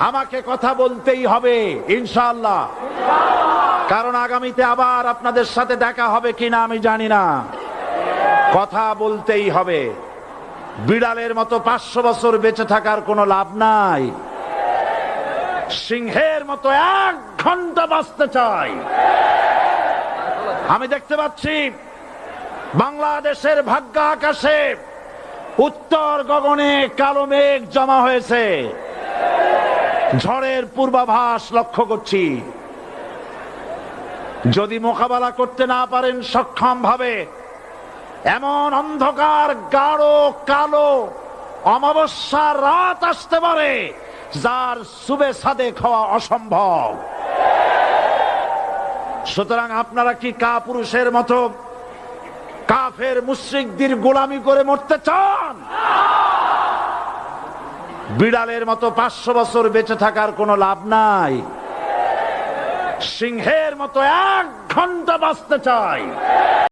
আমাকে কথা বলতেই হবে ইনশাআল্লাহ, কারণ আগামীতে আবার আপনাদের সাথে দেখা হবে কিনা আমি জানি না। কথা বলতেই হবে। বিড়ালের মতো 500 বছর বেঁচে থাকার কোনো লাভ নাই। সিংহের মতো 1 ঘন্টা বাঁচতে চাই। আমি দেখতে পাচ্ছি বাংলাদেশের ভাগ্য আকাশে উত্তর গগনে কালো মেঘ জমা হয়েছে। ঝড়ের পূর্বাভাস লক্ষ্য করছি। যদি মোকাবেলা করতে না পারেন সক্ষম ভাবে, এমন অন্ধকার গাঢ় কালো অমাবস্যার রাত আসতে পারে যার সুবে সাদেক হওয়া অসম্ভব। সুতরাং আপনারা কি কাপুরুষের মতো কাফের মুশরিকদের গোলামি করে মরতে চান? বিড়ালের মতো 500 বছর বেঁচে থাকার কোনো লাভ নাই। সিংহের মতো 1 ঘন্টা বাঁচতে চাই।